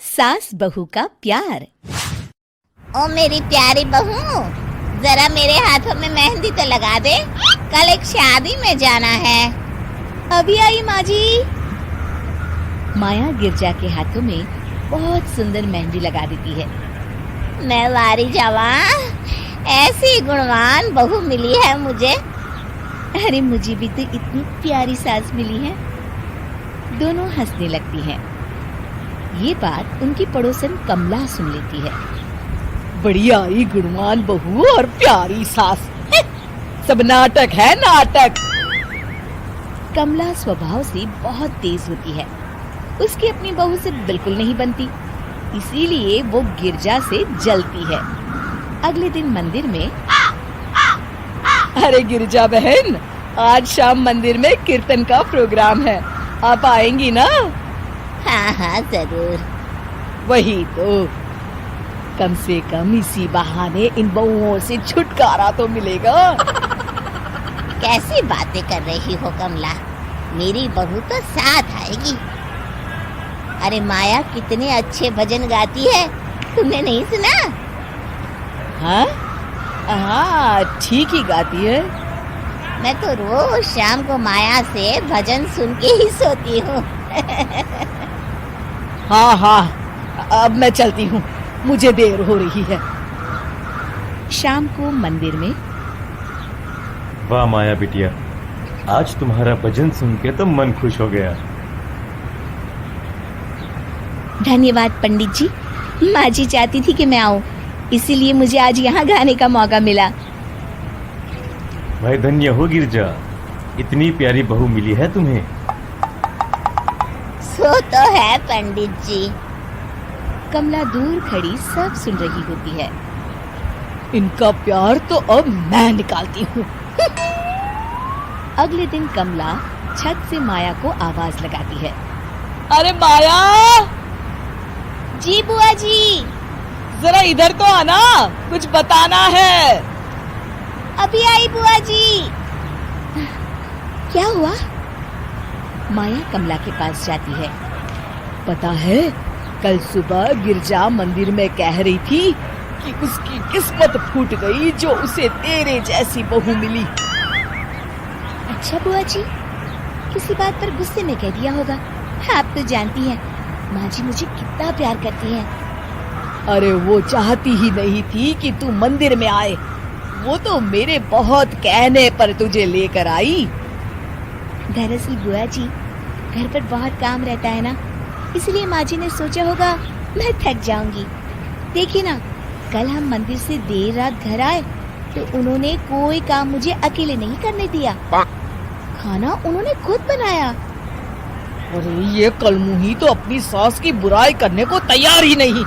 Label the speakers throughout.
Speaker 1: सास बहू का प्यार।
Speaker 2: ओ मेरी प्यारी बहू, जरा मेरे हाथों में मेहंदी तो लगा दे, कल एक शादी में जाना है।
Speaker 1: अभी आई माँ जी। माया गिरजा के हाथों में बहुत सुंदर मेहंदी लगा देती है।
Speaker 2: मैं वारी जावा, ऐसी गुणवान बहू मिली है मुझे।
Speaker 1: अरे मुझे भी तो इतनी प्यारी सास मिली है। दोनों हंसने लगती हैं। ये बात उनकी पड़ोसन कमला सुन लेती है।
Speaker 3: बढ़िया ही गुणवान बहू और प्यारी सास, सब नाटक है नाटक।
Speaker 1: कमला स्वभाव से बहुत तेज होती है। उसकी अपनी बहू से बिल्कुल नहीं बनती, इसीलिए वो गिरजा से जलती है। अगले दिन मंदिर में,
Speaker 3: अरे गिरजा बहन, आज शाम मंदिर में कीर्तन का प्रोग्राम है, आप आएंगी ना?
Speaker 2: हाँ हाँ जरूर।
Speaker 3: वही तो, कम से कम इसी बहाने इन बहुओं से छुटकारा तो मिलेगा।
Speaker 2: कैसी बातें कर रही हो कमला, मेरी बहू तो साथ आएगी। अरे माया कितने अच्छे भजन गाती है, तुमने नहीं सुना?
Speaker 3: हाँ हाँ, ठीक ही गाती है।
Speaker 2: मैं तो रोज शाम को माया से भजन सुन के ही सोती हूँ।
Speaker 3: हाँ हाँ, अब मैं चलती हूँ, मुझे देर हो रही है।
Speaker 1: शाम को मंदिर में,
Speaker 4: वाह माया बिटिया, आज तुम्हारा भजन सुन के तो मन खुश हो गया।
Speaker 1: धन्यवाद पंडित जी। माँ जी चाहती थी कि मैं आऊँ, इसीलिए मुझे आज यहाँ गाने का मौका मिला।
Speaker 4: भाई धन्य हो गिरजा, इतनी प्यारी बहू मिली है तुम्हें।
Speaker 2: सो तो है पंडित जी।
Speaker 1: कमला दूर खड़ी सब सुन रही होती है।
Speaker 3: इनका प्यार तो अब मैं निकालती हूँ।
Speaker 1: अगले दिन कमला छत से माया को आवाज लगाती है।
Speaker 3: अरे माया,
Speaker 2: जी बुआ जी।
Speaker 3: जरा इधर तो आना, कुछ बताना है।
Speaker 2: अभी आई बुआ जी।
Speaker 1: क्या हुआ? माया कमला के पास जाती है।
Speaker 3: पता है, कल सुबह गिरजा मंदिर में कह रही थी कि उसकी किस्मत फूट गई जो उसे तेरे जैसी बहू मिली।
Speaker 1: अच्छा बुआ जी, किसी बात पर गुस्से में कह दिया होगा। आप तो जानती हैं माँ जी मुझे कितना प्यार करती हैं।
Speaker 3: अरे वो चाहती ही नहीं थी कि तू मंदिर में आए, वो तो मेरे बहुत कहने पर तुझे लेकर आई।
Speaker 1: दरअसल बुआ जी, घर पर बहुत काम रहता है ना, इसलिए माँ जी ने सोचा होगा मैं थक जाऊंगी। देखिए ना, कल हम मंदिर से देर रात घर आए तो उन्होंने कोई काम मुझे अकेले नहीं करने दिया। खाना उन्होंने खुद बनाया।
Speaker 3: अरे ये कलमुही तो अपनी सास की बुराई करने को तैयार ही नहीं।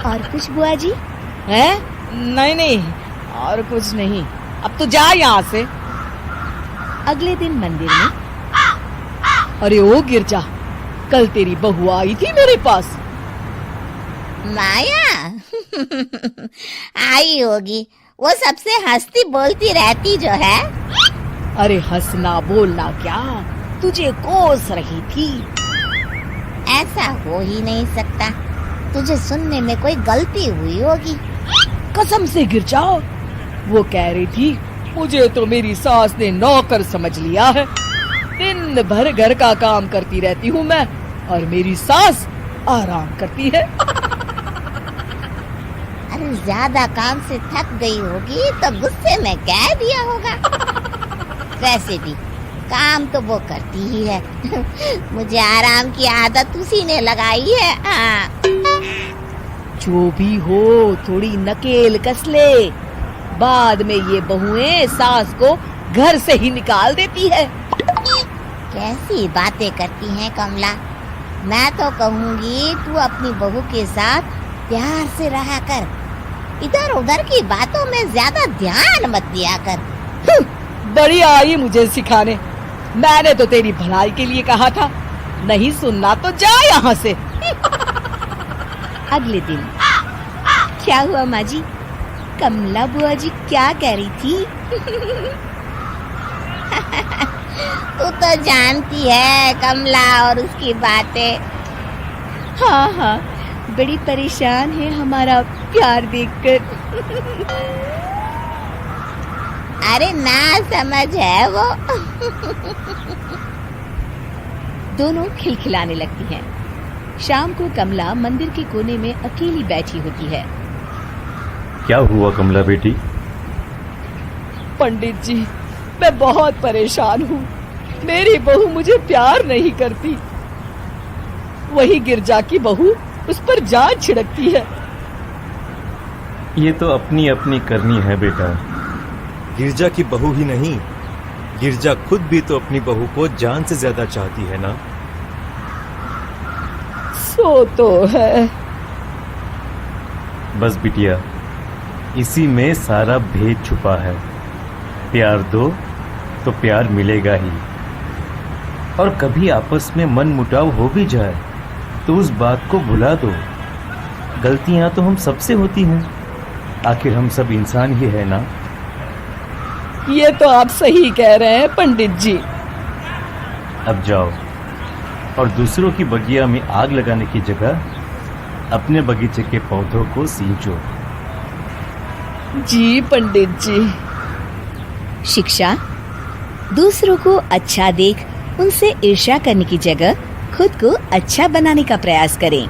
Speaker 1: और कुछ बुआ जी?
Speaker 3: है? नहीं नहीं, और कुछ नहीं, अब तो जा यहाँ से।
Speaker 1: अगले दिन मंदिर में,
Speaker 3: अरे ओ गिरजा, कल तेरी बहू आई थी मेरे पास।
Speaker 2: माया आई होगी, वो सबसे हंसती बोलती रहती जो है।
Speaker 3: अरे हंसना बोलना क्या, तुझे कोस रही थी।
Speaker 2: ऐसा हो ही नहीं सकता, तुझे सुनने में कोई गलती हुई होगी।
Speaker 3: कसम से गिरजा, वो कह रही थी मुझे तो मेरी सास ने नौकर समझ लिया है। दिन भर घर का काम करती रहती हूँ मैं, और मेरी सास आराम करती है।
Speaker 2: अरे ज्यादा काम से थक गई होगी तो गुस्से में कह दिया होगा। वैसे भी काम तो वो करती ही है। मुझे आराम की आदत उसी ने लगाई है। हाँ।
Speaker 3: जो भी हो, थोड़ी नकेल कस ले, बाद में ये बहुएं सास को घर से ही निकाल देती है।
Speaker 2: कैसी बातें करती हैं कमला। मैं तो कहूँगी तू अपनी बहू के साथ प्यार से रहा कर, इधर उधर की बातों में ज्यादा ध्यान मत दिया कर।
Speaker 3: बड़ी आई मुझे सिखाने, मैंने तो तेरी भलाई के लिए कहा था, नहीं सुनना तो जा यहाँ से।
Speaker 1: अगले दिन, क्या हुआ माँ जी? कमला बुआ जी क्या कह रही थी?
Speaker 2: तू तो जानती है कमला और उसकी बातें।
Speaker 1: हाँ हाँ, बड़ी परेशान है हमारा प्यार देखकर।
Speaker 2: अरे ना समझ है वो।
Speaker 1: दोनों खिलखिलाने लगती हैं। शाम को कमला मंदिर के कोने में अकेली बैठी होती है।
Speaker 4: क्या हुआ कमला बेटी?
Speaker 3: पंडित जी, मैं बहुत परेशान हूँ। मेरी बहू मुझे प्यार नहीं करती। वही गिरजा की बहू उस पर जान छिड़कती है।
Speaker 4: ये तो अपनी अपनी करनी है बेटा।
Speaker 5: गिरजा की बहू ही नहीं, गिरजा खुद भी तो अपनी बहू को जान से ज्यादा चाहती है ना।
Speaker 3: सो तो है।
Speaker 4: बस बिटिया, इसी में सारा भेद छुपा है। प्यार दो तो प्यार मिलेगा ही। और कभी आपस में मन मुटाव हो भी जाए तो उस बात को भुला दो। गलतियां तो हम सबसे होती हैं, आखिर हम सब इंसान ही है ना।
Speaker 3: ये तो आप सही कह रहे हैं पंडित जी।
Speaker 4: अब जाओ और दूसरों की बगिया में आग लगाने की जगह अपने बगीचे के पौधों को सींचो।
Speaker 3: जी पंडित जी।
Speaker 1: शिक्षा, दूसरों को अच्छा देख उनसे ईर्ष्या करने की जगह खुद को अच्छा बनाने का प्रयास करें।